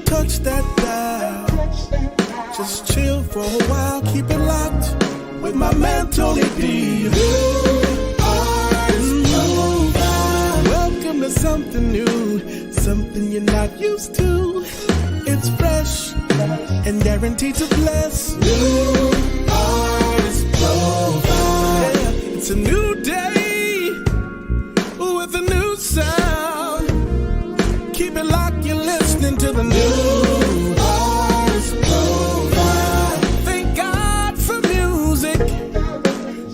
touch that dial. Just chill for a while, keep it locked with my man Tony D. Welcome to something new, something you're not used to. It's fresh and guaranteed to bless. New artist profile. Yeah, it's a new day with a new sound. Keep it locked, you're listening to the new artist profile. Thank God for music,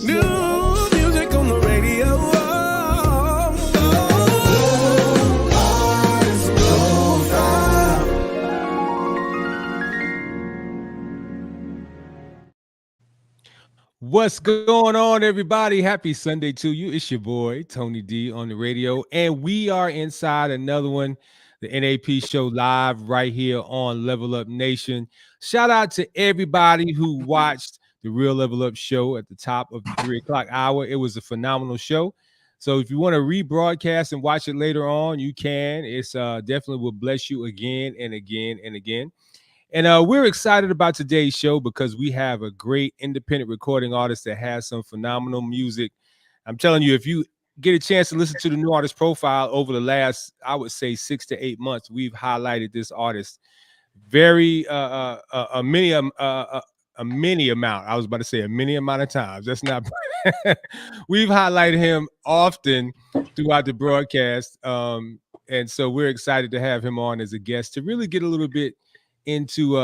new music on the radio. What's going on, everybody? Happy Sunday to you. It's your boy, Tony D, on the radio, and we are inside another one, the NAP show live right here on Level Up Nation. Shout out to everybody who watched the Real Level Up show at the top of the 3 o'clock hour. It was a phenomenal show. So if you want to rebroadcast and watch it later on, you can. It's definitely will bless you again and again and again. And we're excited about today's show because we have a great independent recording artist that has some phenomenal music. I'm telling you, if you get a chance to listen to the new artist profile over the last, I would say 6 to 8 months, we've highlighted this artist very a many amount. I was about to say a many amount of times. That's not. We've highlighted him often throughout the broadcast, and so we're excited to have him on as a guest to really get a little bit into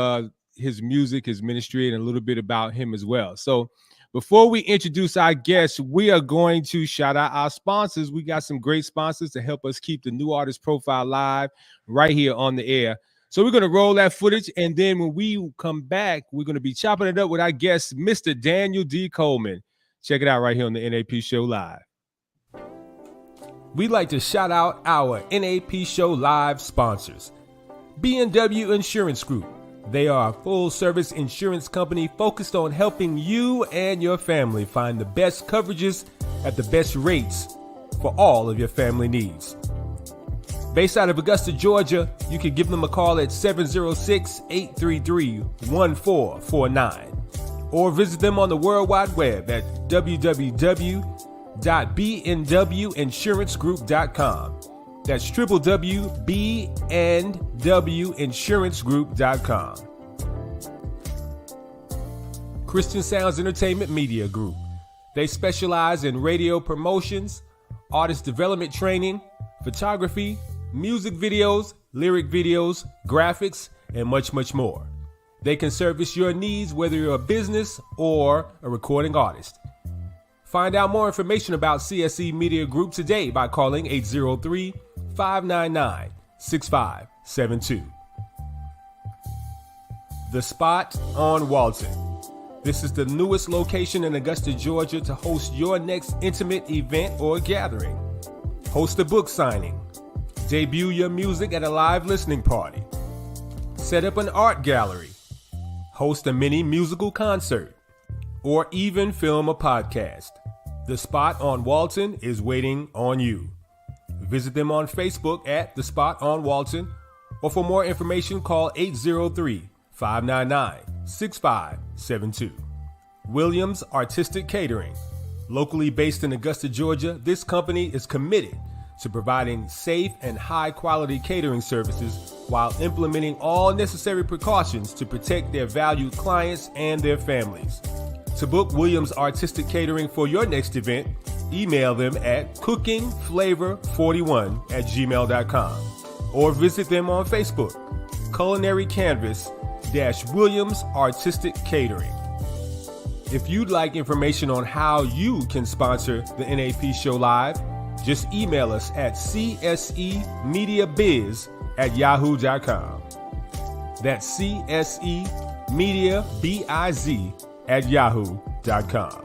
his music, his ministry, and a little bit about him as well. So before we introduce our guests, we are going to shout out our sponsors. We got some great sponsors to help us keep the new artist profile live right here on the air. So we're going to roll that footage, and then when we come back, we're going to be chopping it up with our guest, Mr. Daniel D. Coleman. Check it out right here on the NAP Show Live. We'd like to shout out our NAP Show Live sponsors. B&W Insurance Group. They are a full-service insurance company focused on helping you and your family find the best coverages at the best rates for all of your family needs. Based out of Augusta, Georgia, you can give them a call at 706-833-1449 or visit them on the World Wide Web at www.bnwinsuranceGroup.com. That's www.bnwinsuranceGroup.com. Christian Sounds Entertainment Media Group. They specialize in radio promotions, artist development training, photography, music videos, lyric videos, graphics, and much, much more. They can service your needs whether you're a business or a recording artist. Find out more information about CSE Media Group today by calling 803-599-6572. The Spot on Walton. This is the newest location in Augusta, Georgia to host your next intimate event or gathering. Host a book signing. Debut your music at a live listening party. Set up an art gallery. Host a mini musical concert. Or even film a podcast. The Spot on Walton is waiting on you. Visit them on Facebook at The Spot on Walton, or for more information, call 803-599-6572. Williams Artistic Catering. Locally based in Augusta, Georgia, this company is committed to providing safe and high-quality catering services while implementing all necessary precautions to protect their valued clients and their families. To book Williams Artistic Catering for your next event, email them at cookingflavor41@gmail.com or visit them on Facebook, Culinary Canvas Williams Artistic Catering. If you'd like information on how you can sponsor the NAP Show Live, just email us at csemediabiz@yahoo.com. That's csemediabiz@yahoo.com.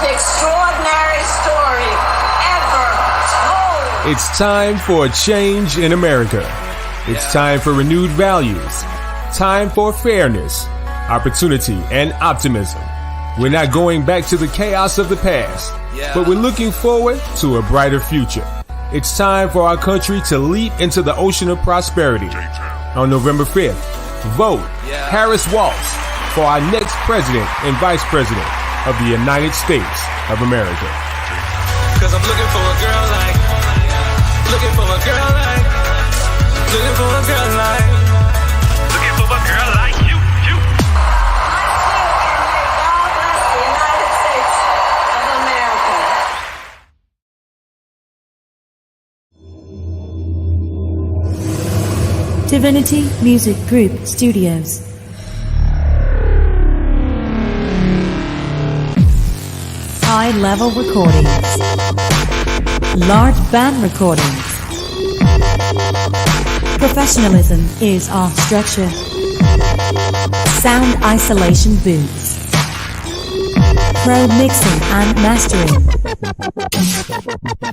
Extraordinary story ever It's time for a change in America. It's time for renewed values. Time for fairness, opportunity, and optimism. We're not going back to the chaos of the past, but we're looking forward to a brighter future. It's time for our country to leap into the ocean of prosperity. On November 5th, vote Harris Waltz for our next president and vice president of the United States of America. Cause I'm looking for a girl like, looking for a girl like, looking for a girl like, looking for a girl like you. Divinity Music Group Studios. High-level recordings. Large band recordings. Professionalism is our structure. Sound isolation booths. Pro mixing and mastering.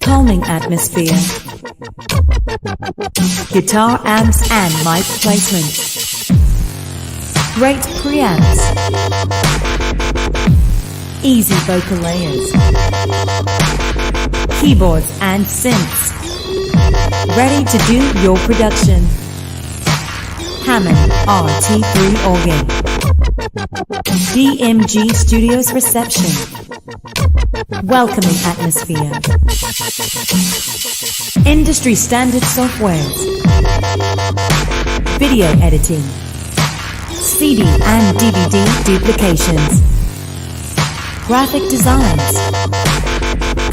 Calming atmosphere. Guitar amps and mic placement. Great preamps. Easy vocal layers. Keyboards and synths. Ready to do your production. Hammond RT3 organ. DMG Studios reception. Welcoming atmosphere. Industry standard softwares. Video editing. CD and DVD duplications. Graphic designs.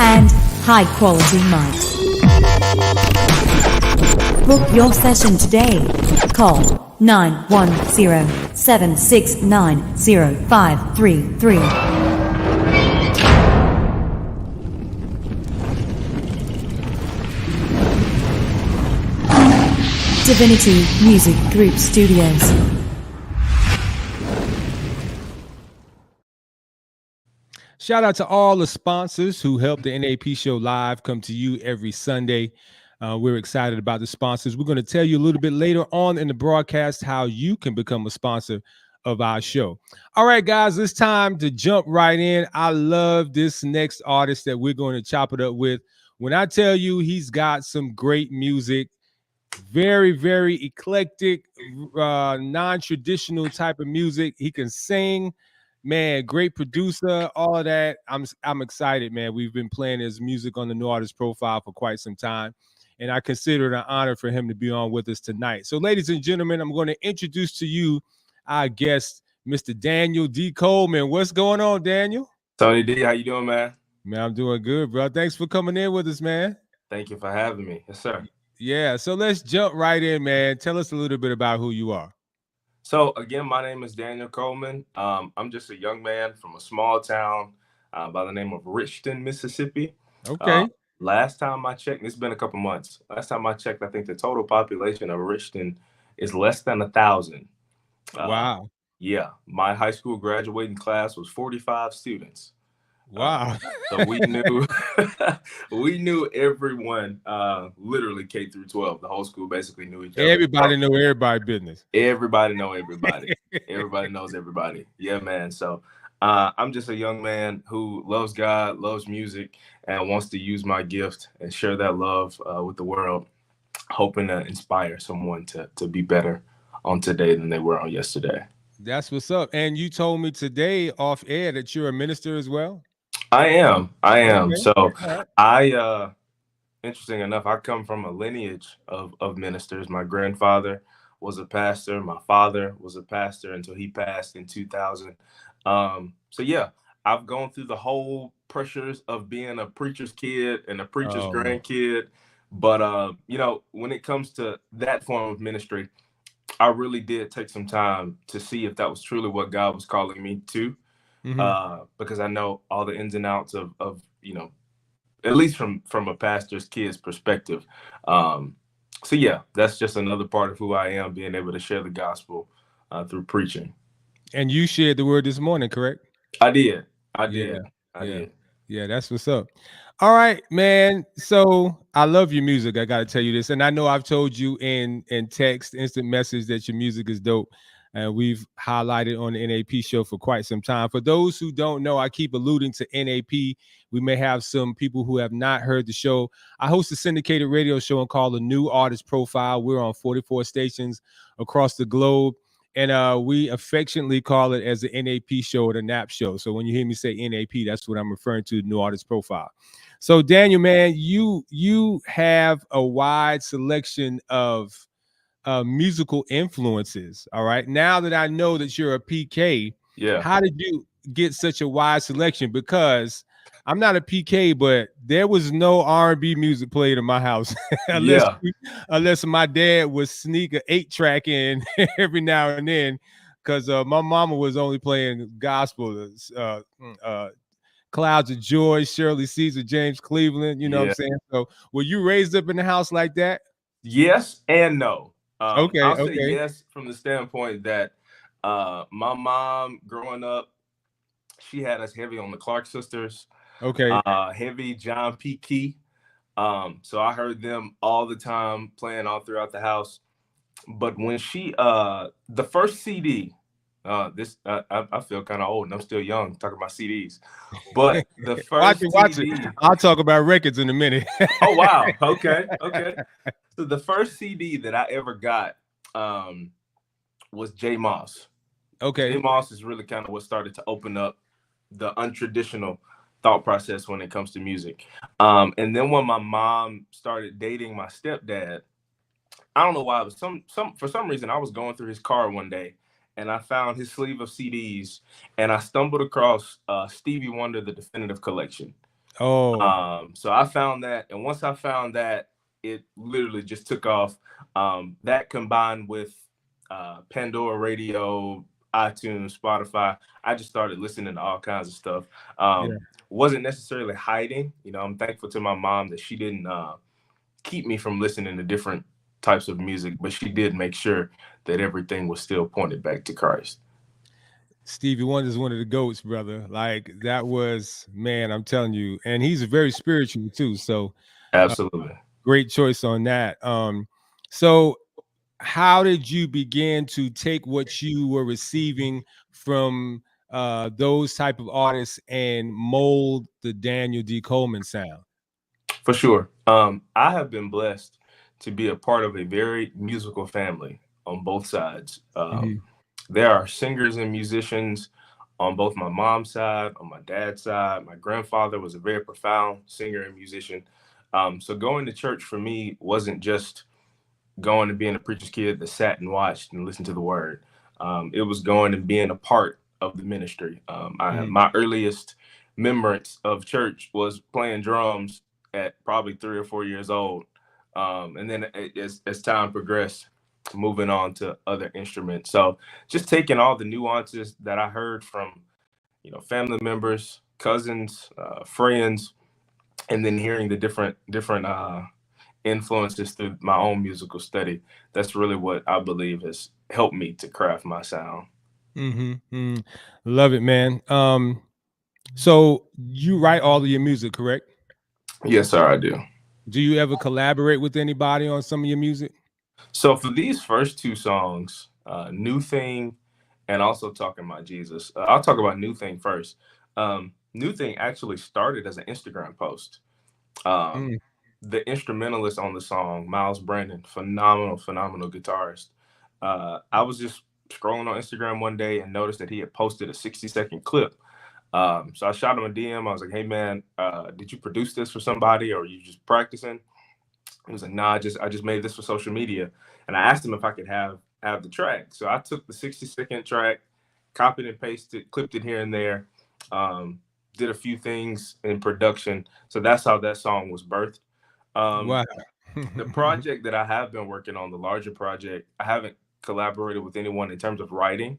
And high quality mics. Book your session today. Call 910-769-0533. Divinity Music Group Studios. Shout out to all the sponsors who help the NAP show live come to you every Sunday. We're excited about the sponsors. We're going to tell you a little bit later on in the broadcast how you can become a sponsor of our show. All right, guys, it's time to jump right in. I love this next artist that we're going to chop it up with. When I tell you he's got some great music, very, very eclectic, non-traditional type of music. He can sing, man, great producer, all of that. I'm excited, man. We've been playing his music on the New Artist Profile for quite some time, and I consider it an honor for him to be on with us tonight. So, ladies and gentlemen, I'm going to introduce to you our guest, Mr. Daniel D. Coleman. What's going on, Daniel? Tony D, how you doing, man? Man, I'm doing good, bro. Thanks for coming in with us, man. Thank you for having me. Yes, sir. Yeah, so let's jump right in, man. Tell us a little bit about who you are. So, again, my name is Daniel Coleman. I'm just a young man from a small town by the name of Richton, Mississippi. Okay. Last time I checked, it's been a couple months. Last time I checked, I think the total population of Richton is less than 1,000. Wow. Yeah, my high school graduating class was 45 students. Wow. So we knew everyone, literally K through 12. The whole school basically knew each other. Everybody know everybody's business. Everybody know everybody. Everybody knows everybody. Yeah, man. So I'm just a young man who loves God, loves music, and wants to use my gift and share that love with the world, hoping to inspire someone to be better on today than they were on yesterday. That's what's up. And you told me today off air that you're a minister as well? I am. Okay. So I interesting enough, I come from a lineage of ministers. My grandfather was a pastor. My father was a pastor until he passed in 2000. So yeah, I've gone through the whole pressures of being a preacher's kid and a preacher's grandkid. But when it comes to that form of ministry, I really did take some time to see if that was truly what God was calling me to. Because I know all the ins and outs of at least from a pastor's kid's perspective. So yeah, that's just another part of who I am, being able to share the gospel through preaching. And you shared the word this morning, correct? I did. I did. Yeah, that's what's up. All right, man. So I love your music. I got to tell you this, and I know I've told you in text, instant message that your music is dope, and we've highlighted on the NAP show for quite some time. For those who don't know, I keep alluding to NAP. We may have some people who have not heard the show. I host a syndicated radio show called The New Artist Profile. We're on 44 stations across the globe. And we affectionately call it as the NAP show or the NAP show. So when you hear me say NAP, that's what I'm referring to, New Artist Profile. So Daniel, man, you have a wide selection of musical influences. All right. Now that I know that you're a PK, Yeah. how did you get such a wide selection? Because I'm not a PK, but there was no R&B music played in my house unless my dad would sneak an 8-track in every now and then, because my mama was only playing gospel, Clouds of Joy, Shirley Caesar, James Cleveland. You know what I'm saying? So were you raised up in the house like that? Yes and no. Okay. I'll say yes from the standpoint that my mom growing up, she had us heavy on the Clark sisters. Okay. Heavy John P. Key. So I heard them all the time playing all throughout the house. But when she the first CD, I feel kind of old and I'm still young talking about CDs. But the first watch it. I'll talk about records in a minute. Oh wow. Okay. So the first CD that I ever got was J Moss. Okay. J Moss is really kind of what started to open up the untraditional thought process when it comes to music. And then when my mom started dating my stepdad, I don't know why, but for some reason I was going through his car one day and I found his sleeve of CDs and I stumbled across Stevie Wonder, The Definitive Collection. Oh. So I found that, and once I found that, it literally just took off. That combined with Pandora Radio, iTunes, Spotify, I just started listening to all kinds of stuff. Wasn't necessarily hiding. You know, I'm thankful to my mom that she didn't keep me from listening to different types of music, but she did make sure that everything was still pointed back to Christ. Stevie Wonder is one of the GOATs, brother. Like that was, man, I'm telling you, and he's very spiritual too. So absolutely great choice on that. So how did you begin to take what you were receiving from those type of artists and mold the Daniel D. Coleman sound? For sure. I have been blessed to be a part of a very musical family on both sides. There are singers and musicians on both my mom's side, on my dad's side. My grandfather was a very profound singer and musician. So going to church for me wasn't just going and being a preacher's kid that sat and watched and listened to the word. It was going and being a part of the ministry. My earliest remembrance of church was playing drums at probably 3 or 4 years old. And then as time progressed, moving on to other instruments. So just taking all the nuances that I heard from, family members, cousins, friends, and then hearing the different influences through my own musical study. That's really what I believe has helped me to craft my sound. Love it, man. So you write all of your music, correct? Yes, sir, I do. Do you ever collaborate with anybody on some of your music? So for these first 2 songs, New Thing and also Talking About Jesus, I'll talk about New Thing first. New Thing actually started as an Instagram post. The instrumentalist on the song, Miles Brandon, phenomenal guitarist. I was just scrolling on Instagram one day and noticed that he had posted a 60-second clip. So I shot him a DM. I was like, hey man, did you produce this for somebody or are you just practicing? He was like, nah, I just made this for social media. And I asked him if I could have the track. So I took the 60-second track, copied and pasted, clipped it here and there, did a few things in production. So that's how that song was birthed. Wow. The project that I have been working on, the larger project, I haven't collaborated with anyone in terms of writing,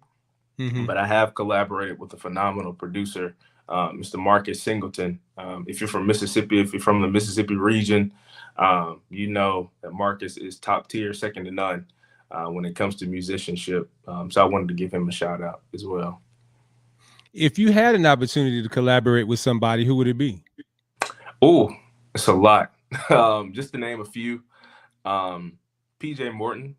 but I have collaborated with a phenomenal producer, Mr. Marcus Singleton. If you're from Mississippi, if you're from the Mississippi region, you know that Marcus is top tier, second to none when it comes to musicianship. So I wanted to give him a shout out as well. If you had an opportunity to collaborate with somebody, who would it be? Oh, it's a lot. Just to name a few, PJ Morton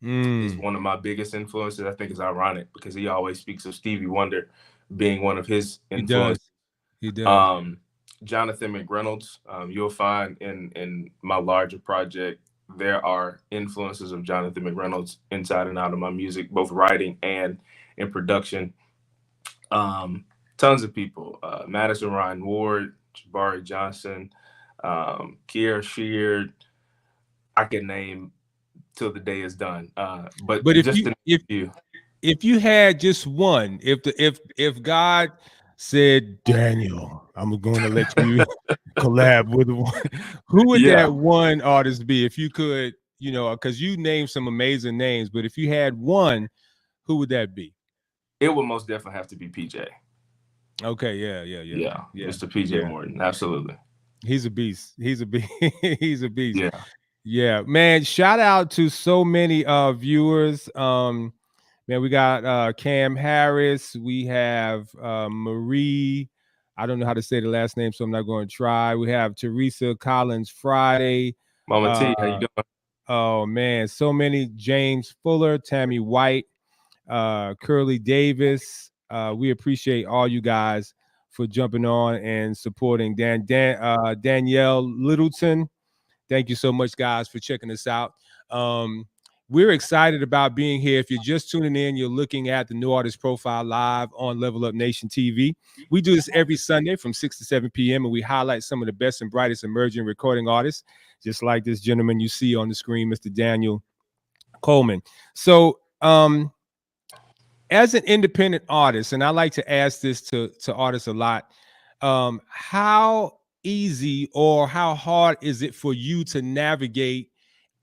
is Mm, one of my biggest influences. I think it's ironic because he always speaks of Stevie Wonder being one of his he does. influences. He does. Um, Jonathan McReynolds, you'll find in my larger project, there are influences of Jonathan McReynolds inside and out of my music, both writing and in production. Tons of people, Madison Ryan Ward, Jabari Johnson, Kiera Sheard. I can name till the day is done. But But just to name a few. if you had just one, if God said, Daniel, I'm going to let you collab with one, who would Yeah, that one artist be? If you could, because you named some amazing names, but if you had one, who would that be? it would most definitely have to be PJ. Okay, yeah, yeah, yeah, Yeah, yeah, Mr. PJ yeah. Morton. Absolutely. He's a beast. He's a beast. He's a beast. Yeah. Yeah, man. Shout out to so many viewers. Man, we got Cam Harris. We have Marie. I don't know how to say the last name, so I'm not going to try. We have Teresa Collins Friday. Mama Uh, T, how you doing? oh man, so many. James Fuller, Tammy White, Curly Davis. We appreciate all you guys for jumping on and supporting Danielle Littleton. Thank you so much, guys, for checking us out. We're excited about being here. If you're just tuning in, you're looking at the New Artist Profile live on Level Up Nation TV. We do this every Sunday from 6 to 7 p.m., and we highlight some of the best and brightest emerging recording artists, just like this gentleman you see on the screen, Mr. Daniel Coleman. So, as an independent artist, and I like to ask this to artists a lot, how easy or how hard is it for you to navigate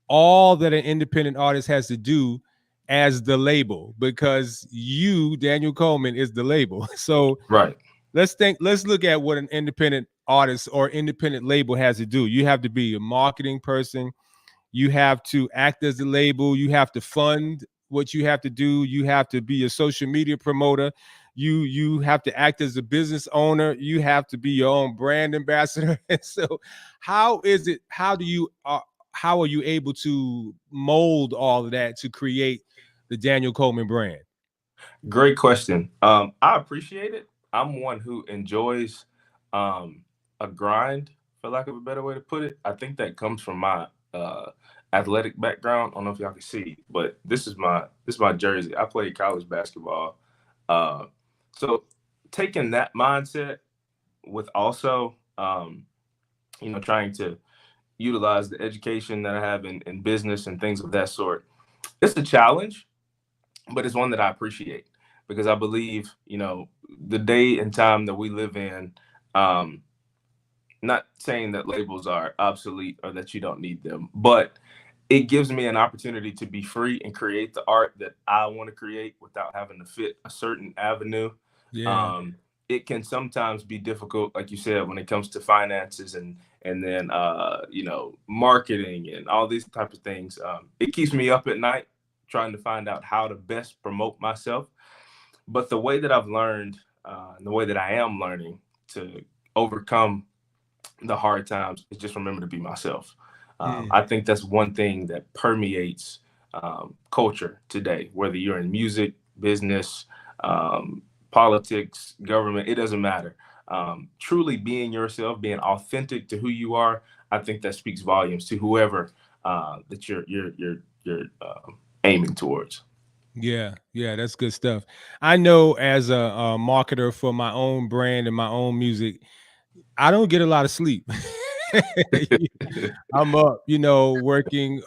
all that an independent artist has to do as the label? Because you, Daniel Coleman, is the label. So Right. let's look at what an independent artist or independent label has to do. You have to be a marketing person. You have to act as the label. You have to fund what you have to do. You have to be a social media promoter. You have to act as a business owner. You have to be your own brand ambassador. And so, how is it? How are you able to mold all of that to create the Daniel Coleman brand? Great question. I appreciate it. I'm one who enjoys a grind, for lack of a better way to put it. I think that comes from my athletic background. I don't know if y'all can see, but this is my jersey. I played college basketball. So taking that mindset with also trying to utilize the education that I have in business and things of that sort. It's a challenge, but it's one that I appreciate because I believe, the day and time that we live in, not saying that labels are obsolete or that you don't need them, but it gives me an opportunity to be free and create the art that I want to create without having to fit a certain avenue. Yeah. It can sometimes be difficult, like you said, when it comes to finances and then marketing and all these types of things. It keeps me up at night trying to find out how to best promote myself. But the way that I've learned and the way that I am learning to overcome the hard times is just remember to be myself. I think that's one thing that permeates culture today, whether you're in music, business, politics, government, it doesn't matter. Truly being yourself, being authentic to who you are, I think that speaks volumes to whoever that you're aiming towards. Yeah, that's good stuff. I know as a marketer for my own brand and my own music, I don't get a lot of sleep. I'm up, working,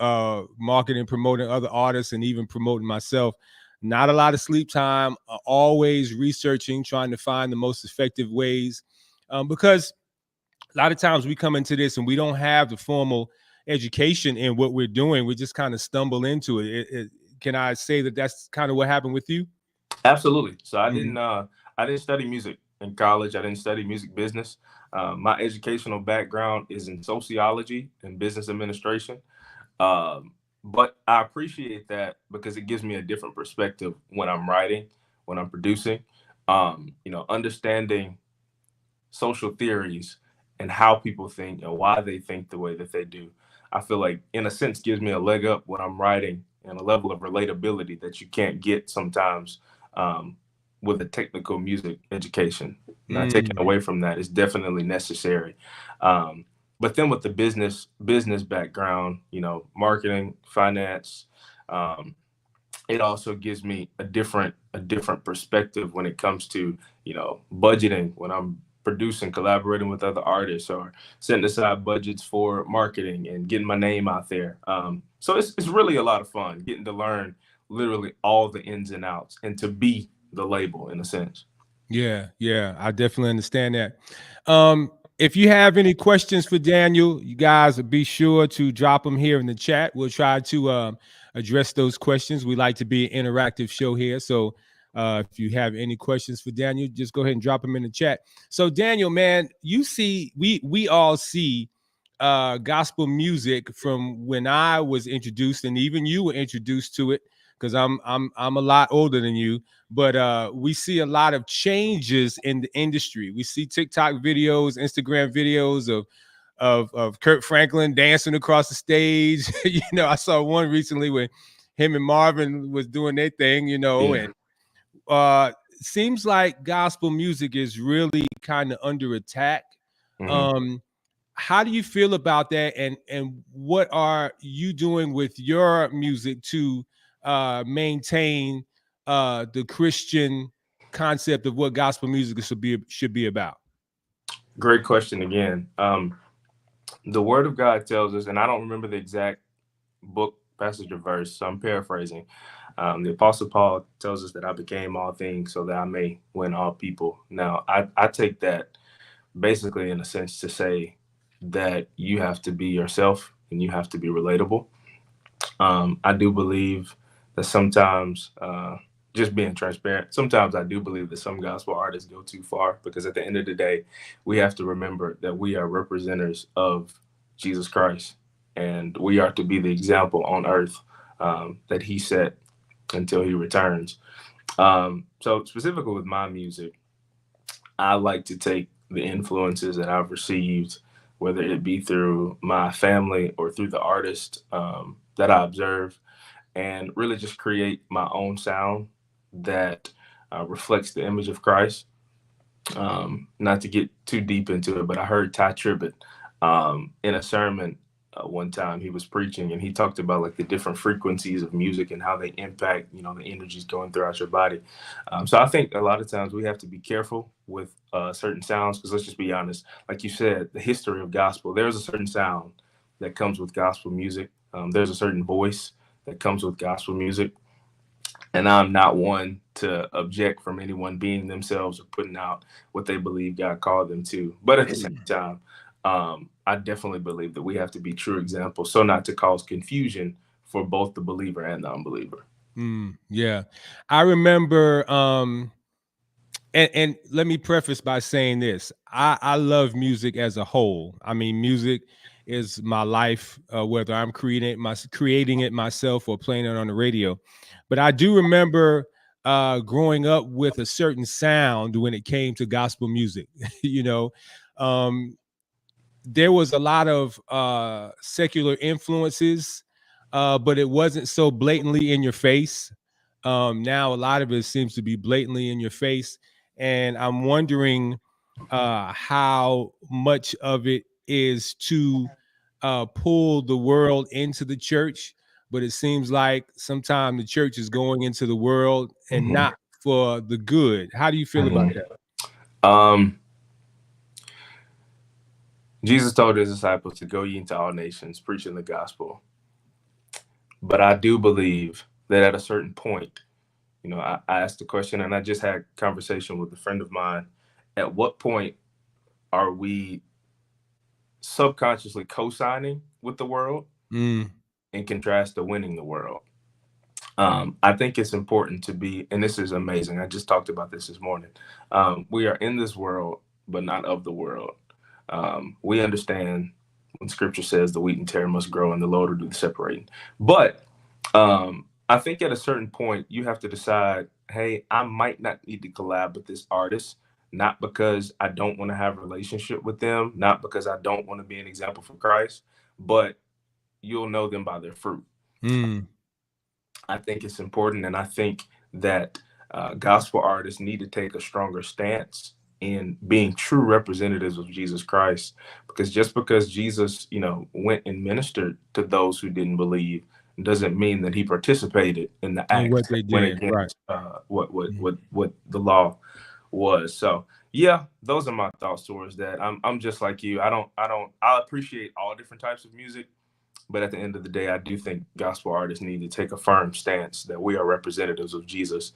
marketing, promoting other artists, and even promoting myself. Not a lot of sleep time. Always researching, trying to find the most effective ways, because a lot of times we come into this and we don't have the formal education in what we're doing. We just kind of stumble into it. Can I say that that's kind of what happened with you? Absolutely. So Mhm. I didn't study music in college. I didn't study music business. My educational background is in sociology and business administration. But I appreciate that because it gives me a different perspective when I'm writing, when I'm producing. Understanding social theories and how people think and why they think the way that they do, I feel like in a sense gives me a leg up when I'm writing, and a level of relatability that you can't get sometimes with a technical music education. Not taking away from that, it's definitely necessary. But then with the business background, marketing, finance, it also gives me a different perspective when it comes to budgeting, when I'm producing, collaborating with other artists, or setting aside budgets for marketing and getting my name out there. So it's really a lot of fun getting to learn literally all the ins and outs and to be the label in a sense. Yeah, I definitely understand that. If you have any questions for Daniel, you guys be sure to drop them here in the chat. We'll try to address those questions. We like to be an interactive show here. So if you have any questions for Daniel, just go ahead and drop them in the chat. So Daniel, man, you see, we all see gospel music from when I was introduced, and even you were introduced to it, because I'm a lot older than you. But we see a lot of changes in the industry. We see TikTok videos, Instagram videos of Kurt Franklin dancing across the stage. I saw one recently where him and Marvin was doing their thing, Yeah. and seems like gospel music is really kind of under attack. Mhm. How do you feel about that, and what are you doing with your music to maintain the Christian concept of what gospel music should be about? Great question again. The word of God tells us, and I don't remember the exact book, passage, or verse, so I'm paraphrasing. The Apostle Paul tells us that I became all things so that I may win all people. Now, I take that basically in a sense to say that you have to be yourself and you have to be relatable. I do believe that sometimes, just being transparent, sometimes I do believe that some gospel artists go too far, because at the end of the day, we have to remember that we are representatives of Jesus Christ, and we are to be the example on earth that he set until he returns. So specifically with my music, I like to take the influences that I've received, whether it be through my family or through the artist that I observe, and really just create my own sound that reflects the image of Christ. Not to get too deep into it, but I heard Ty Tribbett in a sermon one time. He was preaching and he talked about like the different frequencies of music and how they impact, the energies going throughout your body. So I think a lot of times we have to be careful with certain sounds, because let's just be honest, like you said, the history of gospel, there's a certain sound that comes with gospel music. There's a certain voice that comes with gospel music. And I'm not one to object from anyone being themselves or putting out what they believe God called them to. But at the same time, I definitely believe that we have to be true examples, so not to cause confusion for both the believer and the unbeliever. Yeah, I remember. And let me preface by saying this: I love music as a whole. I mean, music is my life, whether I'm creating it myself or playing it on the radio. But I do remember growing up with a certain sound when it came to gospel music. There was a lot of secular influences, but it wasn't so blatantly in your face. Now a lot of it seems to be blatantly in your face, and I'm wondering how much of it is to pull the world into the church, but it seems like sometimes the church is going into the world and not for the good. How do you feel about that? Jesus told his disciples to go ye into all nations, preaching the gospel. But I do believe that at a certain point, I asked the question, and I just had a conversation with a friend of mine. At what point are we subconsciously co-signing with the world in contrast to winning the world? I think it's important to be, and this is amazing, I just talked about this morning. We are in this world, but not of the world. We understand when scripture says the wheat and tare must grow and the Lord will do the separating. But I I think at a certain point you have to decide, hey, I might not need to collab with this artist, not because I don't want to have a relationship with them, not because I don't want to be an example for Christ, but you'll know them by their fruit. I think it's important, and I think that gospel artists need to take a stronger stance in being true representatives of Jesus Christ, because just because Jesus, went and ministered to those who didn't believe doesn't mean that he participated in the act what they went did, right? against what the law was. So yeah, those are my thoughts towards that. I'm just like you. I appreciate all different types of music, but at the end of the day, I do think gospel artists need to take a firm stance that we are representatives of Jesus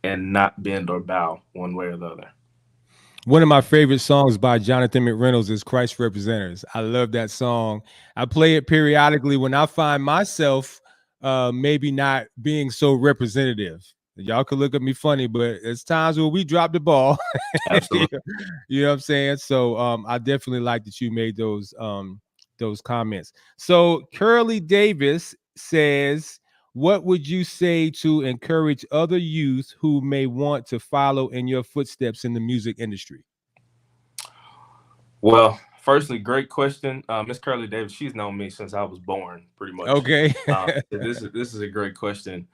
and not bend or bow one way or the other. One of my favorite songs by Jonathan McReynolds is Christ Representatives. I love that song. I play it periodically when I find myself maybe not being so representative. Y'all could look at me funny, but it's times where we drop the ball. Absolutely. You know what I'm saying? So I definitely like that you made those comments. So Curly Davis says, what would you say to encourage other youth who may want to follow in your footsteps in the music industry? Well, firstly, great question. Miss Curly Davis, she's known me since I was born, pretty much. Okay. This is a great question.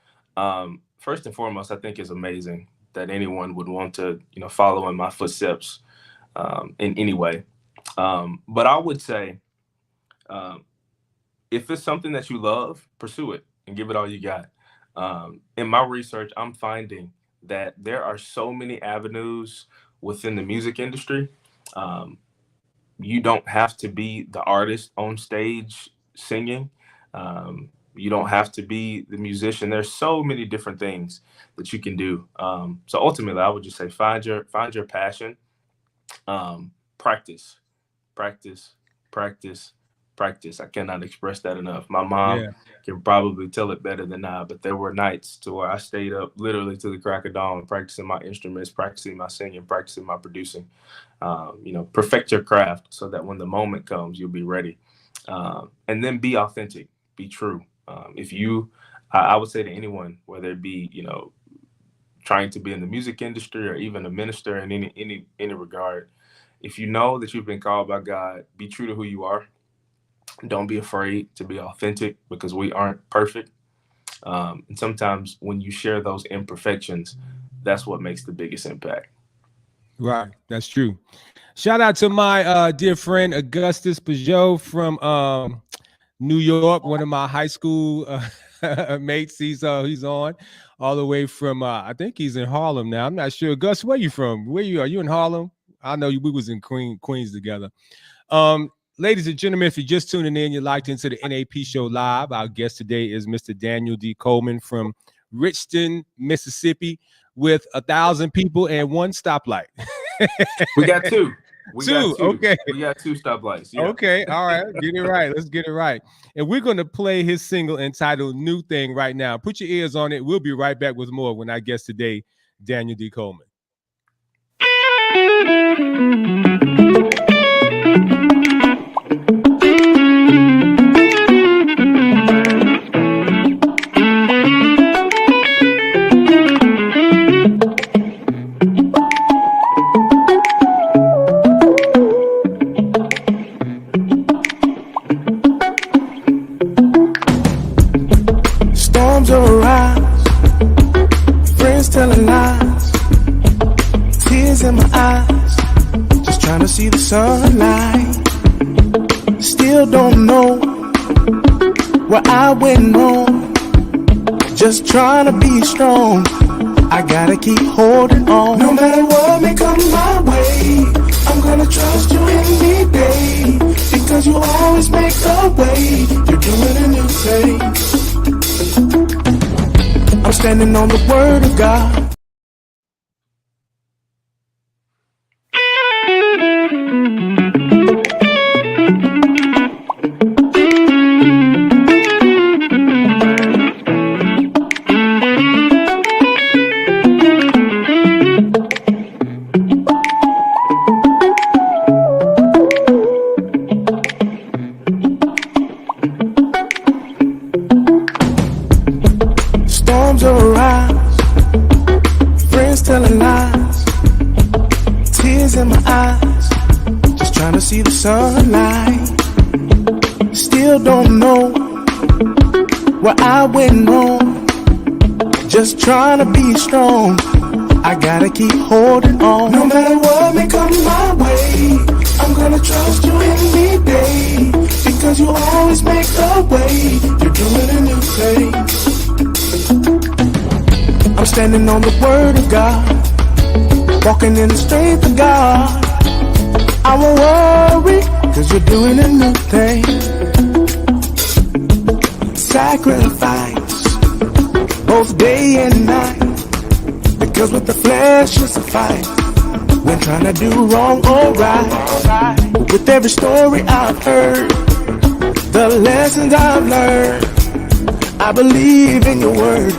First and foremost, I think it's amazing that anyone would want to, follow in my footsteps in any way. But I would say, if it's something that you love, pursue it and give it all you got. In my research, I'm finding that there are so many avenues within the music industry. You don't have to be the artist on stage singing. You don't have to be the musician. There's so many different things that you can do. So ultimately, I would just say find your passion. Practice. I cannot express that enough. My mom can probably tell it better than I, but there were nights to where I stayed up literally to the crack of dawn, practicing my instruments, practicing my singing, practicing my producing. Perfect your craft so that when the moment comes, you'll be ready. And then be authentic, be true. I would say to anyone, whether it be, trying to be in the music industry or even a minister in any regard, if you know that you've been called by God, be true to who you are. Don't be afraid to be authentic, because we aren't perfect. And sometimes when you share those imperfections, that's what makes the biggest impact. Right. That's true. Shout out to my dear friend, Augustus Peugeot from New York, one of my high school mates. He's on all the way from, I think he's in Harlem now. I'm not sure. Gus, where you from? Are you in Harlem? I know we was in Queens together. Ladies and gentlemen, if you're just tuning in, you're locked into the NAP show live. Our guest today is Mr. Daniel D. Coleman from Richton, Mississippi, with 1,000 people and one stoplight. We got two. Okay. We got two stoplights. Yeah. Okay. All right. Get it right. Let's get it right. And we're going to play his single entitled New Thing right now. Put your ears on it. We'll be right back with more when our guest today, Daniel D. Coleman. Storms arise, friends telling lies, tears in my eyes, just trying to see the sunlight. Still don't know where I went wrong, just trying to be strong. I gotta keep holding on. No matter what may come my way, I'm gonna trust you any day, because you always make a way. You're doing a new thing. I'm standing on the word of God. storms arise, friends telling lies, tears in my eyes, just trying to see the sunlight. Still don't know where I went wrong, just trying to be strong. I gotta keep holding on. No matter what may come my way, I'm gonna trust you any day, because you always make a way. You're doing a new thing. I'm standing on the word of God, walking in the strength of God. I won't worry, cause you're doing a new thing. Sacrifice, both day and night, because with the flesh it's a fight, when trying to do wrong or right. But with every story I've heard, the lessons I've learned, I believe in your word,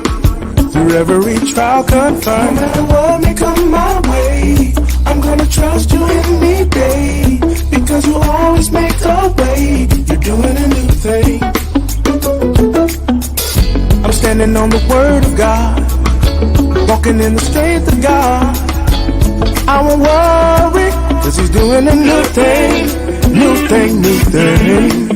through every trial confirmed. No matter what may come my way, I'm gonna trust you any day, because you always make a way. You're doing a new thing. I'm standing on the word of God, walking in the strength of God. I won't worry, cause he's doing a new thing, new thing, new thing.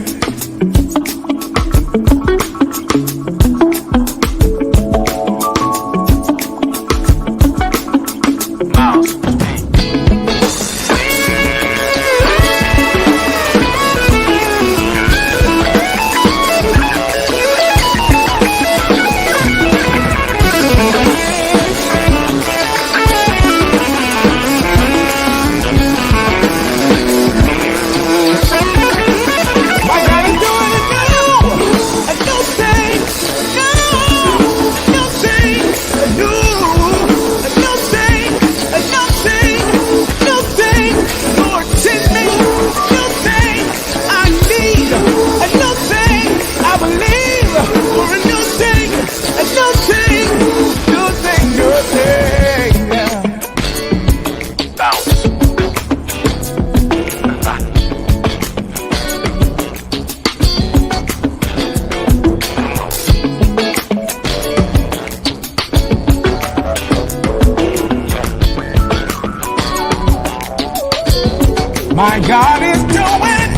My God is doing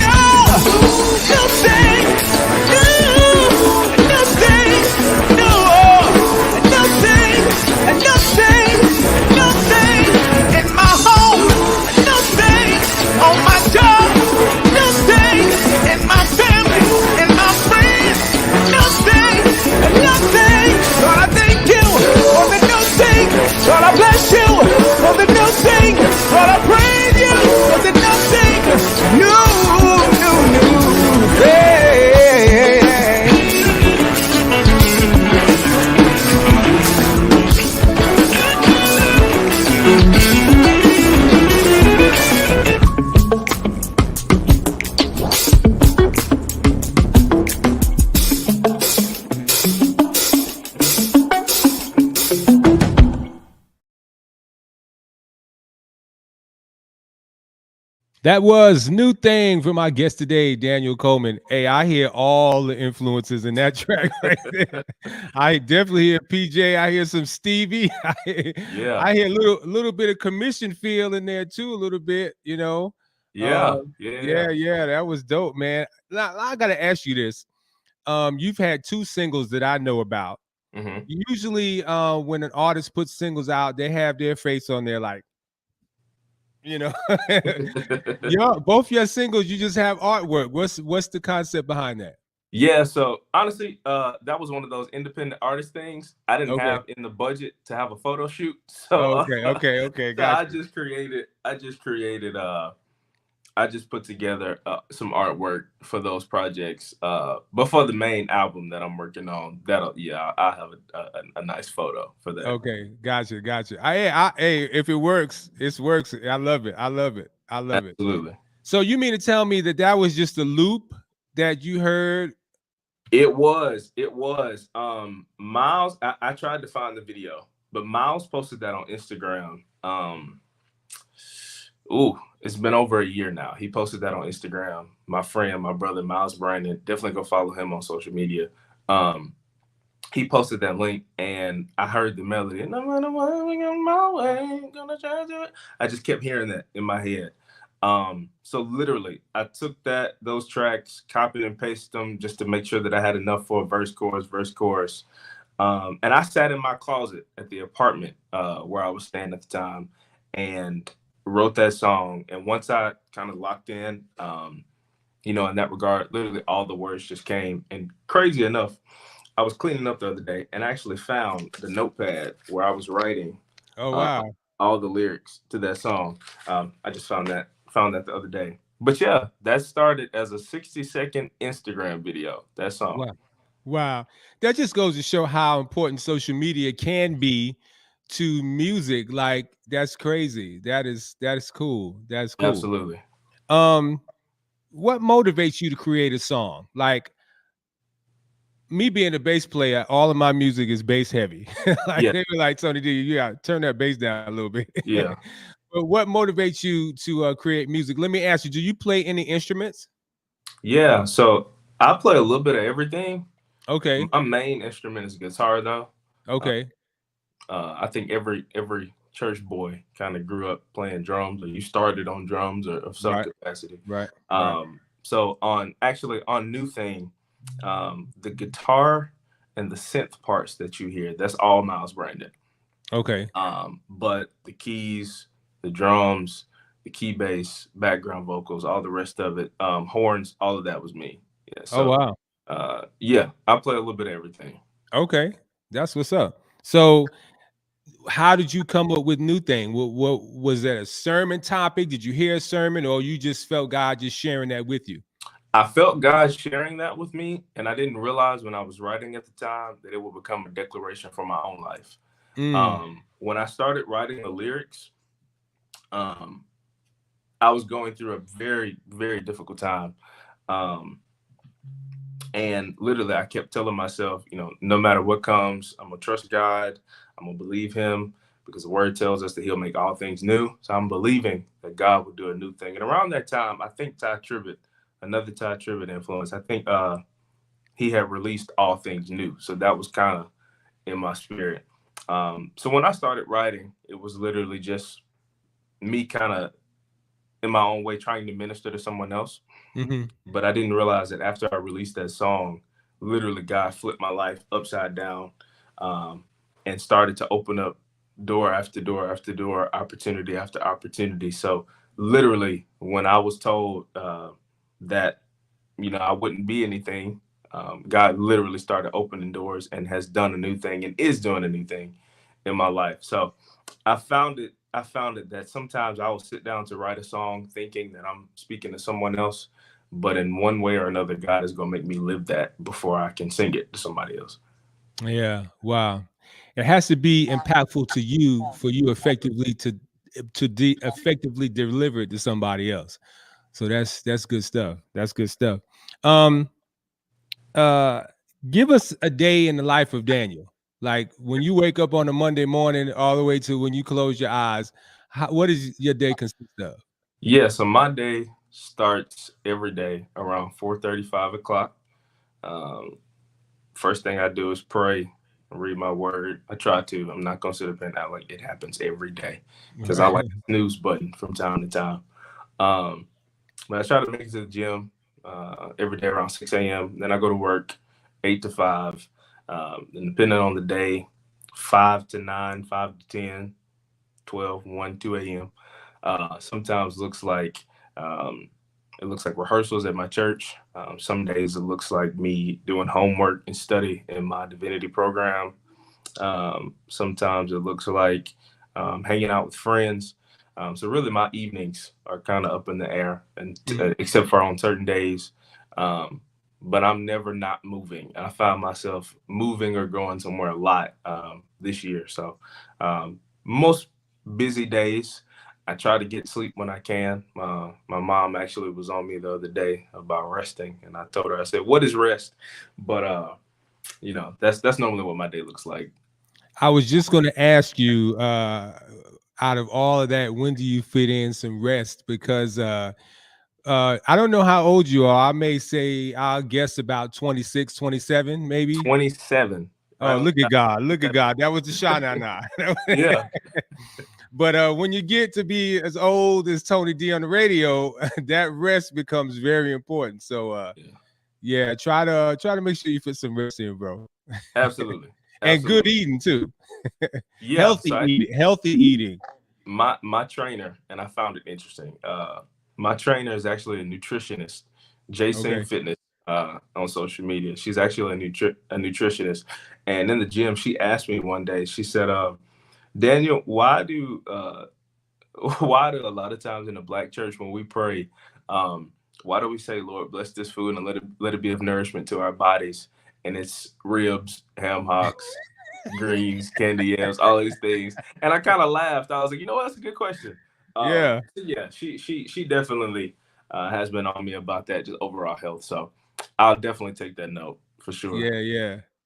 new thing, new thing, new thing in my home, new thing on my job, new thing in my family, in my friends, new thing. Lord, I thank you for the new thing. Lord, I bless you for the new thing. Lord, I praise you for the new thing. New, hey. That was New Thing from our guest today, Daniel Coleman. Hey, I hear all the influences in that track right there. I definitely hear PJ. I hear some Stevie. I hear a little bit of commission feel in there too, a little bit, you know. Yeah. That was dope, man. Now I gotta ask you this. You've had two singles that I know about. Mm-hmm. Usually, when an artist puts singles out, they have their face on there, like, you know. Both your singles, you just have artwork. What's the concept behind that? Yeah, so honestly, that was one of those independent artist things. I didn't have in the budget to have a photo shoot. So okay. So I just put together some artwork for those projects. But for the main album that I'm working on, I have a nice photo for that. Okay, gotcha. If it works, it works. I love it. Absolutely. So you mean to tell me that was just a loop that you heard? It was. Miles, I tried to find the video, but Miles posted that on Instagram. It's been over a year now. He posted that on Instagram. My friend, my brother, Miles Brandon, definitely go follow him on social media. he posted that link, and I heard the melody. No matter what, we on my way, gonna try to do it. I just kept hearing that in my head. So literally, I took those tracks, copied and pasted them just to make sure that I had enough for a verse, chorus. And I sat in my closet at the apartment where I was staying at the time and wrote that song. And once I kind of locked in, in that regard, literally all the words just came. And crazy enough, I was cleaning up the other day and I actually found the notepad where I was writing all the lyrics to that song. I just found that the other day. But yeah, that started as a 60-second Instagram video, that song. Wow. That just goes to show how important social media can be to music. Like, that's crazy. That is cool. That's cool. Absolutely. What motivates you to create a song? Like, me being a bass player, all of my music is bass heavy. They were like, Tony D, you gotta turn that bass down a little bit. Yeah. But what motivates you to create music? Let me ask you, do you play any instruments? Yeah, so I play a little bit of everything. Okay. My main instrument is guitar, though. Okay. I think every church boy kind of grew up playing drums, or you started on drums or of some capacity. Right. So on New Thing, the guitar and the synth parts that you hear, that's all Miles Brandon. Okay. But the keys, the drums, the key bass, background vocals, all the rest of it, horns, all of that was me. Yeah. So, oh wow. Yeah, I play a little bit of everything. Okay, that's what's up. So, how did you come up with New Thing? What was that, a sermon topic? Did you hear a sermon, or you just felt God just sharing that with you? I felt God sharing that with me, and I didn't realize when I was writing at the time that it would become a declaration for my own life. When I started writing the lyrics, I was going through a very, very difficult time. And literally, I kept telling myself, no matter what comes, I'm going to trust God. I'm going to believe him, because the word tells us that he'll make all things new. So I'm believing that God will do a new thing. And around that time, I think another Ty Tribbett influence, I think he had released All Things New. So that was kind of in my spirit. So when I started writing, it was literally just me kind of in my own way trying to minister to someone else. But I didn't realize that after I released that song, literally God flipped my life upside down and started to open up door after door after door, opportunity after opportunity. So literally, when I was told that, I wouldn't be anything, God literally started opening doors and has done a new thing and is doing a new thing in my life. So I found it that sometimes I will sit down to write a song thinking that I'm speaking to someone else, but in one way or another, God is going to make me live that before I can sing it to somebody else. Yeah. Wow. It has to be impactful to you for you effectively to effectively deliver it to somebody else. So that's good stuff. That's good stuff. Give us a day in the life of Daniel. Like, when you wake up on a Monday morning all the way to when you close your eyes, what does your day consist of? Yeah, so my day starts every day around 4:30, 5 o'clock. First thing I do is pray, read my word. I try to. I'm not going to sit up and act like it happens every day, because I like the snooze button from time to time. But I try to make it to the gym every day around 6 a.m. Then I go to work 8 to 5. And depending on the day, 5 to 9, 5 to 10, 12, 1, 2 a.m. Sometimes looks like rehearsals at my church. Some days it looks like me doing homework and study in my divinity program. Sometimes it looks like hanging out with friends. So really my evenings are kind of up in the air, and except for on certain days. But I'm never not moving. I find myself moving or going somewhere a lot this year. So most busy days, I try to get sleep when I can. My mom actually was on me the other day about resting, and I told her, I said, "What is rest?" But that's normally what my day looks like. I was just going to ask you, out of all of that, when do you fit in some rest? Because I don't know how old you are. I may say, I'll guess about 26, 27, maybe. 27. Oh, look at God. Look at God. That was the shot now. Yeah. But when you get to be as old as Tony D on the radio, that rest becomes very important. So yeah, try to make sure you fit some rest in, bro. Absolutely. And good eating too. Yeah. Healthy eating. Healthy eating. My trainer, and I found it interesting. My trainer is actually a nutritionist, Jason Fitness, on social media. She's actually a nutritionist, and in the gym, she asked me one day. She said, "Daniel, why do a lot of times in the Black church when we pray, why do we say, Lord, bless this food and let it be of nourishment to our bodies? And it's ribs, ham hocks, greens, candy yams, all these things." And I kind of laughed. I was like, you know what? That's a good question. Yeah. Yeah, she definitely has been on me about that, just overall health. So I'll definitely take that note for sure.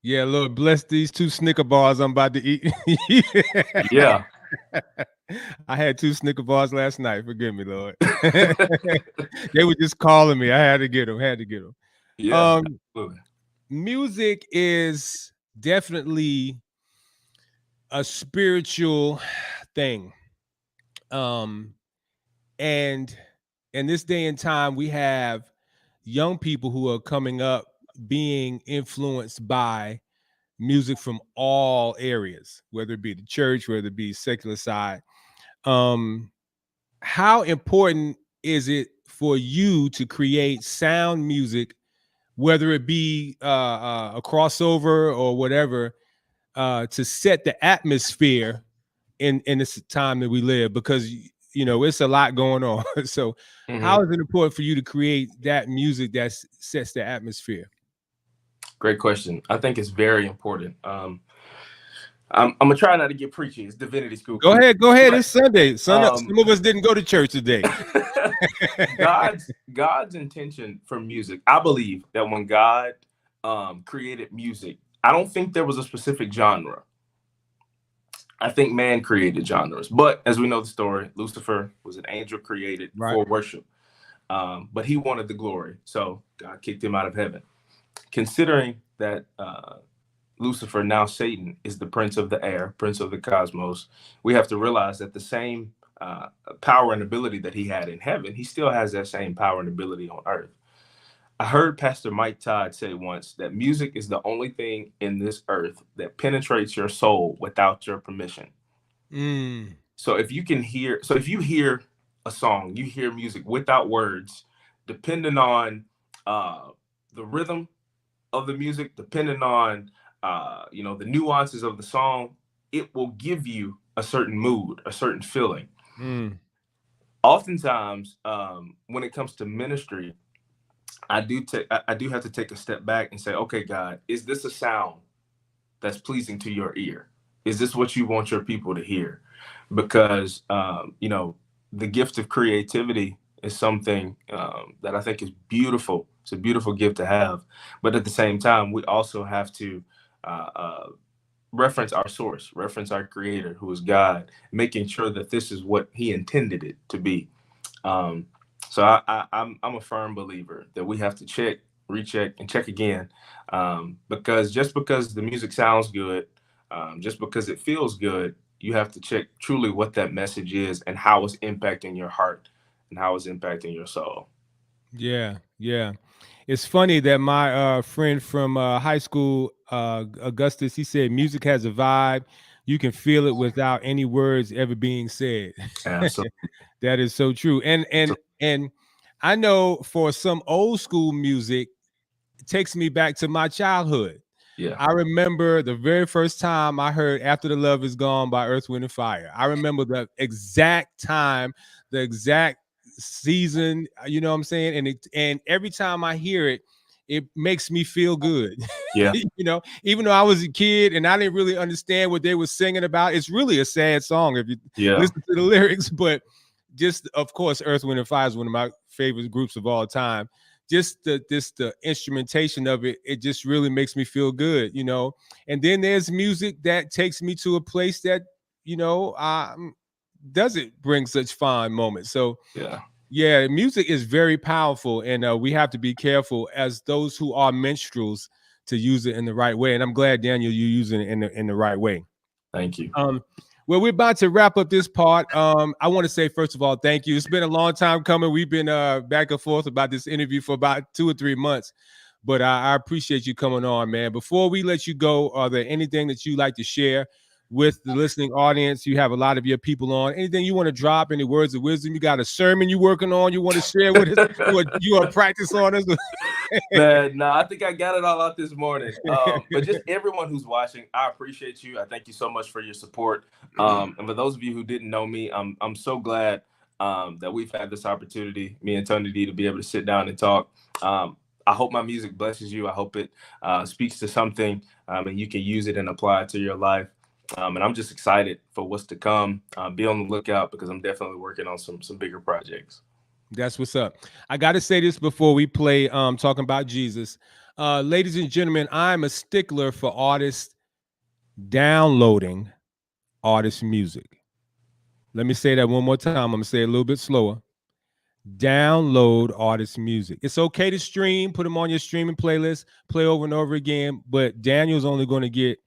Yeah, Lord, bless these 2 Snicker bars I'm about to eat. Yeah. I had 2 Snicker bars last night. Forgive me, Lord. They were just calling me. I had to get them. Yeah. Absolutely. Music is definitely a spiritual thing. And in this day and time, we have young people who are coming up being influenced by music from all areas, whether it be the church, whether it be secular side. How important is it for you to create sound music, whether it be a crossover or whatever, to set the atmosphere in this time that we live? Because it's a lot going on. So how is it important for you to create that music that sets the atmosphere? Great question. I think it's very important. I'm gonna try not to get preachy. It's divinity school. Go ahead. It's Sunday. Some of us didn't go to church today. God's intention for music. I believe that when God created music, I don't think there was a specific genre. I think man created genres. But as we know the story, Lucifer was an angel created for worship. But he wanted the glory. So God kicked him out of heaven. Considering that Lucifer, now Satan, is the prince of the air, prince of the cosmos, we have to realize that the same power and ability that he had in heaven, he still has that same power and ability on earth. I heard Pastor Mike Todd say once that music is the only thing in this earth that penetrates your soul without your permission. So if you hear a song, you hear music without words, depending on the rhythm of the music, depending on the nuances of the song, it will give you a certain mood, a certain feeling. Oftentimes, when it comes to ministry, I do have to take a step back and say, okay, God, is this a sound that's pleasing to your ear? Is this what you want your people to hear? Because the gift of creativity is something that I think is beautiful. It's a beautiful gift to have. But at the same time, we also have to reference our source, reference our creator, who is God, making sure that this is what he intended it to be. So I'm a firm believer that we have to check, recheck, and check again. Because just because the music sounds good, just because it feels good, you have to check truly what that message is and how it's impacting your heart and how it's impacting your soul. Yeah. It's funny that my friend from high school, Augustus, he said music has a vibe. You can feel it without any words ever being said. Absolutely. That is so true. And I know for some old school music, it takes me back to my childhood. Yeah. I remember the very first time I heard After the Love Is Gone by Earth, Wind and Fire. I remember the exact time, the exact season, you know what I'm saying? And every time I hear it, it makes me feel good. Yeah. Even though I was a kid and I didn't really understand what they were singing about. It's really a sad song if you listen to the lyrics, but just, of course, Earth, Wind and Fire is one of my favorite groups of all time. Just the instrumentation of it, it just really makes me feel good, And then there's music that takes me to a place that, doesn't bring such fond moments. So yeah, music is very powerful, and we have to be careful as those who are minstrels to use it in the right way. And I'm glad, Daniel, you're using it in the right way. Thank you. Well, we're about to wrap up this part. I want to say, first of all, thank you. It's been a long time coming. We've been back and forth about this interview for about 2 or 3 months, but I appreciate you coming on, man. Before we let you go, are there anything that you like to share with the listening audience? You have a lot of your people on. Anything you want to drop? Any words of wisdom? You got a sermon you working on? You want to share with us? You want to practice on us? Man, no, I think I got it all out this morning. But just everyone who's watching, I appreciate you. I thank you so much for your support. And for those of you who didn't know me, I'm so glad that we've had this opportunity, me and Tony D, to be able to sit down and talk. I hope my music blesses you. I hope it speaks to something and you can use it and apply it to your life. And I'm just excited for what's to come. Be on the lookout because I'm definitely working on some bigger projects. That's what's up. I got to say this before we play Talking About Jesus. Ladies and gentlemen, I'm a stickler for artists downloading artist music. Let me say that one more time. I'm going to say it a little bit slower. Download artist music. It's okay to stream, put them on your streaming playlist, play over and over again, but Daniel's only going to get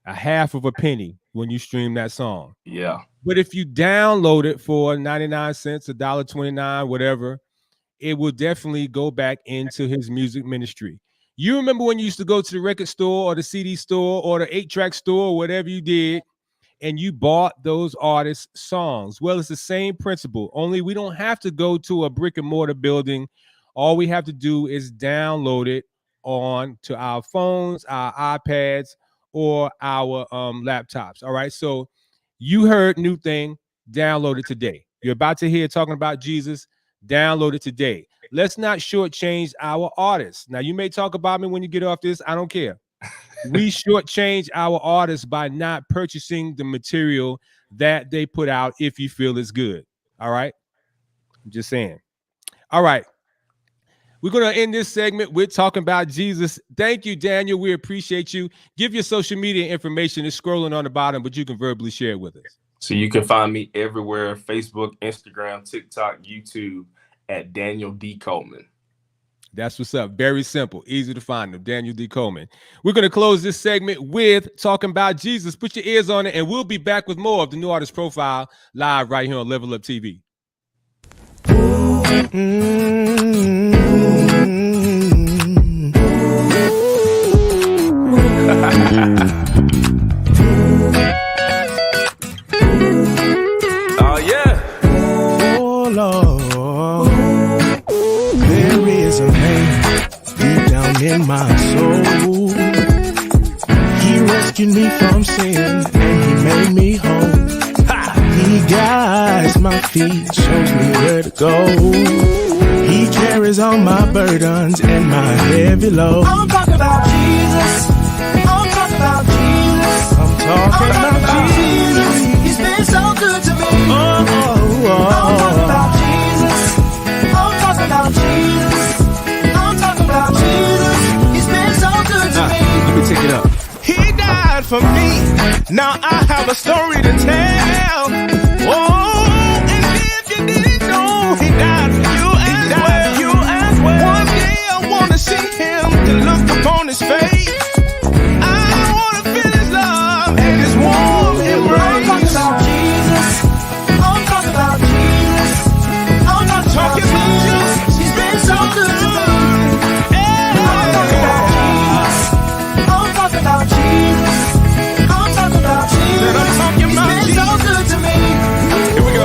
a half of a penny when you stream that song. Yeah. But if you download it for 99 cents, $1.29, whatever, it will definitely go back into his music ministry. You remember when you used to go to the record store or the CD store or the 8-track store or whatever you did, and you bought those artists' songs? Well, it's the same principle, only we don't have to go to a brick and mortar building. All we have to do is download it on to our phones, our iPads, or our laptops. All right. So you heard new thing, download it today. You're about to hear Talking About Jesus, download it today. Let's not shortchange our artists. Now, you may talk about me when you get off this. I don't care. We shortchange our artists by not purchasing the material that they put out if you feel it's good. All right. I'm just saying. All right. We're going to end this segment with Talking About Jesus. Thank you, Daniel. We appreciate you. Give your social media information. It's scrolling on the bottom, but you can verbally share it with us. So you can find me everywhere: Facebook, Instagram, TikTok, YouTube, at Daniel D. Coleman. That's what's up. Very simple. Easy to find them. Daniel D. Coleman. We're going to close this segment with Talking About Jesus. Put your ears on it, and we'll be back with more of the New Artist Profile live right here on Level Up TV. Oh, yeah. Oh, Lord. There is a man deep down in my soul. He rescued me from sin and he made me whole. He guides my feet, shows me where to go. He carries all my burdens and my heavy load. I'm talking about Jesus. I'm talking about Jesus. I'm talking about Jesus. He's been so good to me. I'm talking about Jesus. I'm talking about Jesus. I'm talking about Jesus. He's been so good to me. Let me take it up. He died for me. Now I have a story to tell. Oh, and if you didn't know, he died for you as well. One day I want to see him and look upon his face. I want to feel his love and his warm embrace. I'm talking about Jesus. I'm talking about Jesus. I'm not talking about Jesus. He's been so good to me. I'm talking about Jesus. I'm talking about Jesus. I'm talking about Jesus. He's been so good to me. Here we go.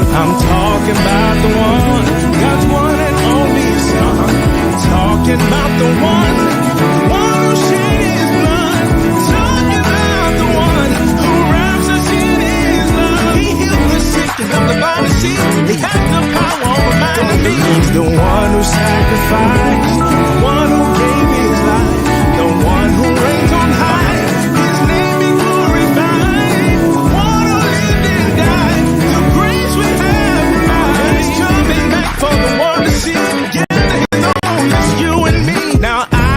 I'm talking about the one, God's one and only Son. Talking about the one who shed his blood. Talking about the one who wraps us in his love. He healed the sick and of the body sick. He has the power over mind and me. He's the one who sacrificed, the one who gave his life, the one who reigns on high. His name be glorified. The one who lived and died. The grace we have tonight. He's coming back for the one to see. Yeah, it's you and me. Now I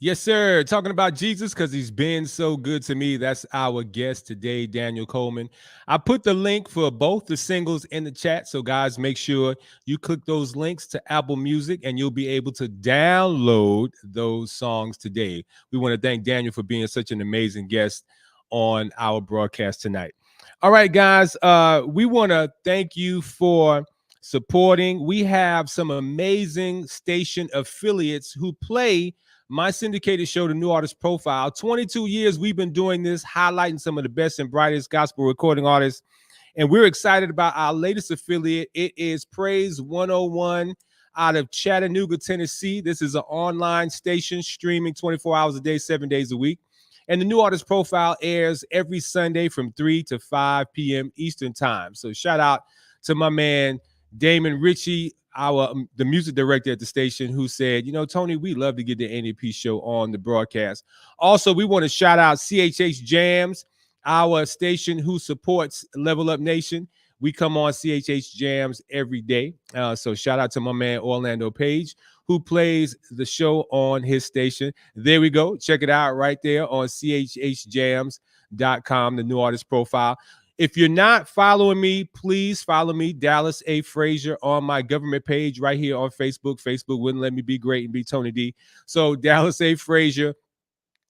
Yes, sir. Talking about Jesus because he's been so good to me. That's our guest today, Daniel Coleman. I put the link for both the singles in the chat. So, guys, make sure you click those links to Apple Music and you'll be able to download those songs today. We want to thank Daniel for being such an amazing guest on our broadcast tonight. All right, guys, we want to thank you for supporting. We have some amazing station affiliates who play my syndicated show, The New Artist Profile. 22 years we've been doing this, highlighting some of the best and brightest gospel recording artists. And we're excited about our latest affiliate. It is Praise 101 out of Chattanooga, Tennessee. This is an online station streaming 24 hours a day, 7 days a week. And The New Artist Profile airs every Sunday from 3 to 5 p.m. Eastern time. So shout out to my man, Damon Ritchie, the music director at the station, who said, you know, Tony, we love to get the NAP show on the broadcast. Also, we want to shout out CHH Jams, our station who supports Level Up Nation. We come on CHH Jams every day. So shout out to my man, Orlando Page, who plays the show on his station. There we go. Check it out right there on chhjams.com, the New Artist Profile. If you're not following me, please follow me, Dallas A. Frazier, on my government page right here on Facebook. Facebook wouldn't let me be great and be Tony D. So Dallas A. Frazier,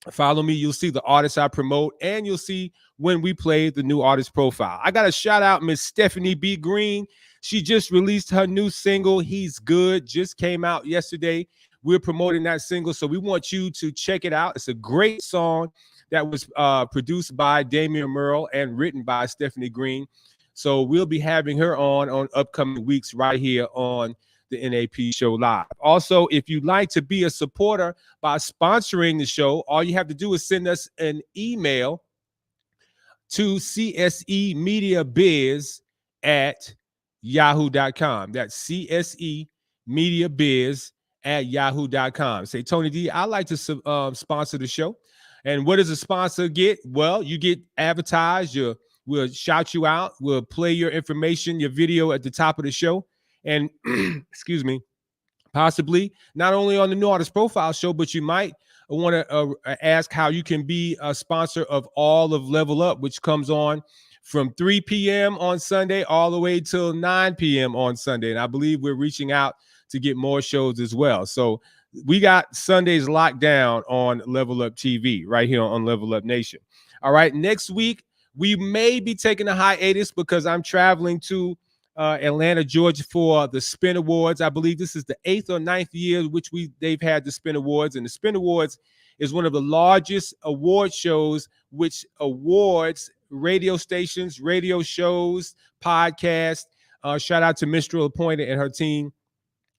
follow me. You'll see the artists I promote, and you'll see when we play the New Artist Profile. I got to shout out Miss Stephanie B. Green. She just released her new single, He's Good, just came out yesterday. We're promoting that single, so we want you to check it out. It's a great song that was produced by Damian Merle and written by Stephanie Green. So we'll be having her on upcoming weeks right here on the NAP Show Live. Also, if you'd like to be a supporter by sponsoring the show, all you have to do is send us an email to csemediabiz@yahoo.com. That's csemediabiz@yahoo.com. Say, Tony D, I'd like to sponsor the show. And what does a sponsor get? Well, you get advertised. We'll shout you out. We'll play your information, your video at the top of the show. And excuse me, possibly not only on the New Artist Profile show, but you might want to ask how you can be a sponsor of all of Level Up, which comes on from 3 p.m. on Sunday all the way till 9 p.m. on Sunday. And I believe we're reaching out to get more shows as well. So we got Sundays locked down on Level Up TV right here on Level Up Nation. All right, next week we may be taking a hiatus because I'm traveling to Atlanta, Georgia for the Spin Awards. I believe this is the 8th or 9th year which they've had the Spin Awards, and the Spin Awards is one of the largest award shows which awards radio stations, radio shows, podcasts. Shout out to Minstrel Appointed and her team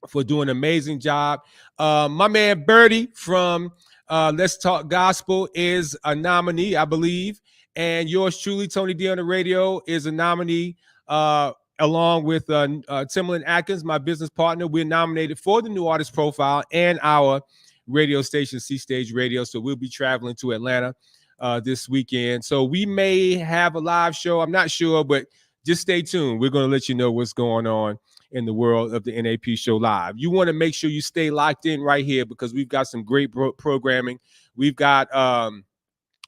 for doing an amazing job. My man Birdie from Let's Talk Gospel is a nominee, I believe. And yours truly, Tony D on the Radio, is a nominee along with Timberland Atkins, my business partner. We're nominated for the New Artist Profile and our radio station, C Stage Radio. So we'll be traveling to Atlanta this weekend. So we may have a live show. I'm not sure, but just stay tuned. We're going to let you know what's going on in the world of the NAP Show Live. You want to make sure you stay locked in right here because we've got some great programming. We've got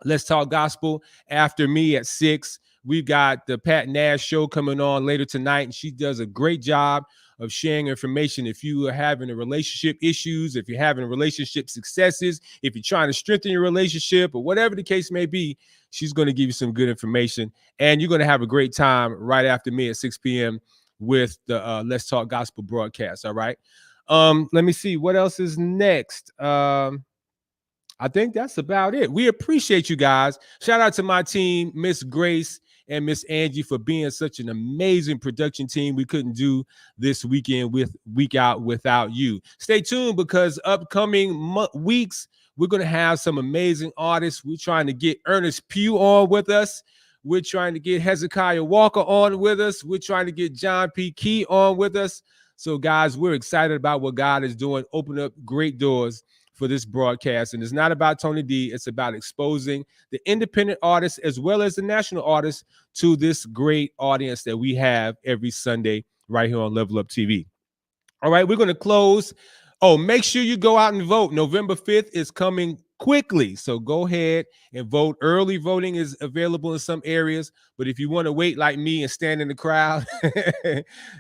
Let's Talk Gospel after me at 6. We've got the Pat Nash show coming on later tonight, and she does a great job of sharing information. If you are having a relationship issues, if you're having relationship successes, if you're trying to strengthen your relationship or whatever the case may be, she's going to give you some good information, and you're going to have a great time right after me at 6 p.m. with the Let's Talk Gospel broadcast. All right. Let me see what else is next. I think that's about it. We appreciate you guys. Shout out to my team, Miss Grace and Miss Angee, for being such an amazing production team. We couldn't do this week out without you. Stay tuned because upcoming weeks, we're going to have some amazing artists. We're trying to get Ernest Pugh on with us. We're trying to get Hezekiah Walker on with us. We're trying to get John P. Key on with us. So, guys, we're excited about what God is doing. Open up great doors for this broadcast. And it's not about Tony D. It's about exposing the independent artists as well as the national artists to this great audience that we have every Sunday right here on Level Up TV. All right, we're going to close Oh, make sure you go out and vote. November 5th is coming quickly. So go ahead and vote. Early voting is available in some areas, but if you want to wait like me and stand in the crowd,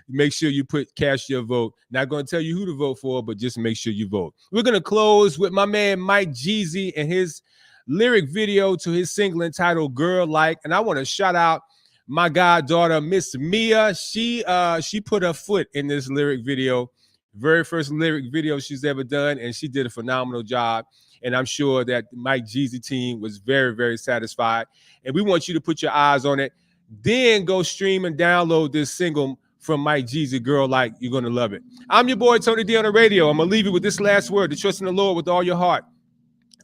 make sure you cast your vote. Not going to tell you who to vote for, but just make sure you vote. We're going to close with my man Mike Jeezy and his lyric video to his single entitled Girl Like. And I want to shout out my goddaughter, Miss Mia. She put her foot in this lyric video. Very first lyric video she's ever done, and she did a phenomenal job. And I'm sure that Mike Jeezy team was very, very satisfied. And we want you to put your eyes on it. Then go stream and download this single from Mike Jeezy, Girl Like. You're going to love it. I'm your boy, Tony D on the radio. I'm going to leave you with this last word: to trust in the Lord with all your heart.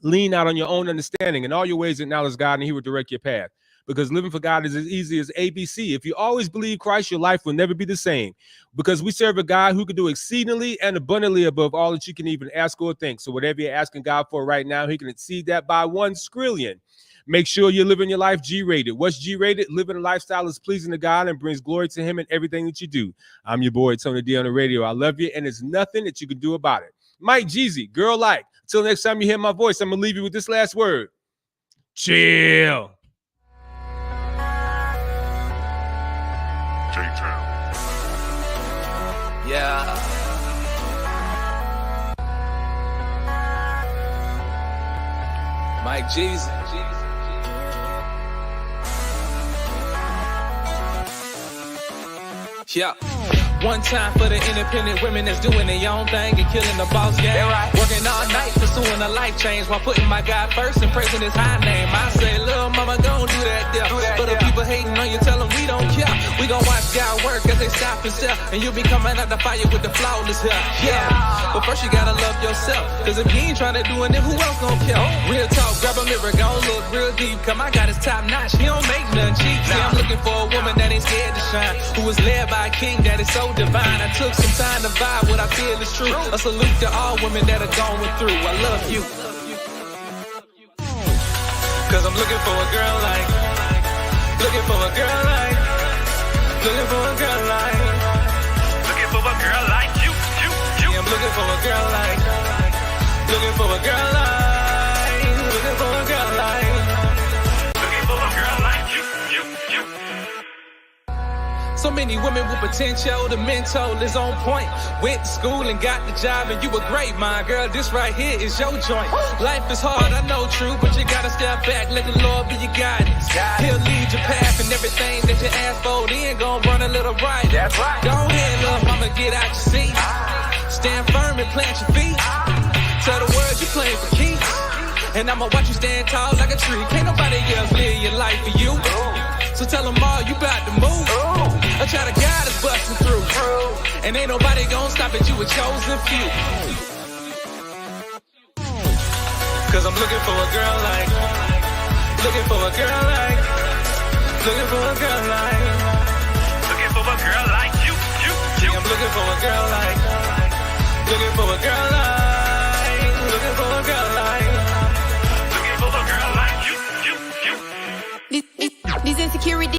Lean out on your own understanding. In all your ways acknowledge God, and he will direct your path. Because living for God is as easy as ABC. If you always believe Christ, your life will never be the same. Because we serve a God who can do exceedingly and abundantly above all that you can even ask or think. So whatever you're asking God for right now, he can exceed that by 1 trillion. Make sure you're living your life G-rated. What's G-rated? Living a lifestyle is pleasing to God and brings glory to him in everything that you do. I'm your boy, Tony D on the radio. I love you, and there's nothing that you can do about it. Mike Jeezy, Girl Like. Until next time you hear my voice, I'm going to leave you with this last word. Chill. Yeah. Mike Jeezy. Yeah. One time for the independent women that's doing their own thing and killing the boss game. Right. Working all night, pursuing a life change while putting my God first and praising his high name. I say, little mama, don't do that there. For the people hating on you, tell them we don't care. We gon' watch God work as they stop and step, and you'll be coming out the fire with the flawless hair. Yeah. But first you gotta love yourself, cause if you ain't trying to do it, then who else gon' care? Real talk, grab a mirror, gon' look real deep. Come, I got his top notch, he don't make nothing cheap. See, I'm looking for a woman that ain't scared to shine, who is led by a king that is so divine. I took some time to vibe, what I feel is true. A salute to all women that are going through. I love you. Cause I'm looking for a girl like, looking for a girl like, looking for a girl like, looking for a girl like you. Yeah, I'm looking for a girl like, looking for a girl like, looking for a girl like, looking for a girl like you. So many women with potential, the mental is on point. Went to school and got the job, and you were great, my girl. This right here is your joint. Life is hard, I know, true, but you gotta step back, let the Lord be your guidance. He'll lead your path, and everything that you ask for, then gon' run a little right. That's right. Go ahead, love, I'ma get out your seat. Stand firm and plant your feet. Tell the world you playing for keeps, and I'ma watch you stand tall like a tree. Can't nobody else live your life for you. So tell them all you bout to move. I try to guide us busting through. And ain't nobody gon' stop at you, a chosen few. Cause I'm looking for a girl like, looking for a girl like, looking for a girl like, looking for a girl like you. Yeah, I'm looking for a girl like, looking for a girl like, looking for a girl like, looking for a girl like you. These insecurities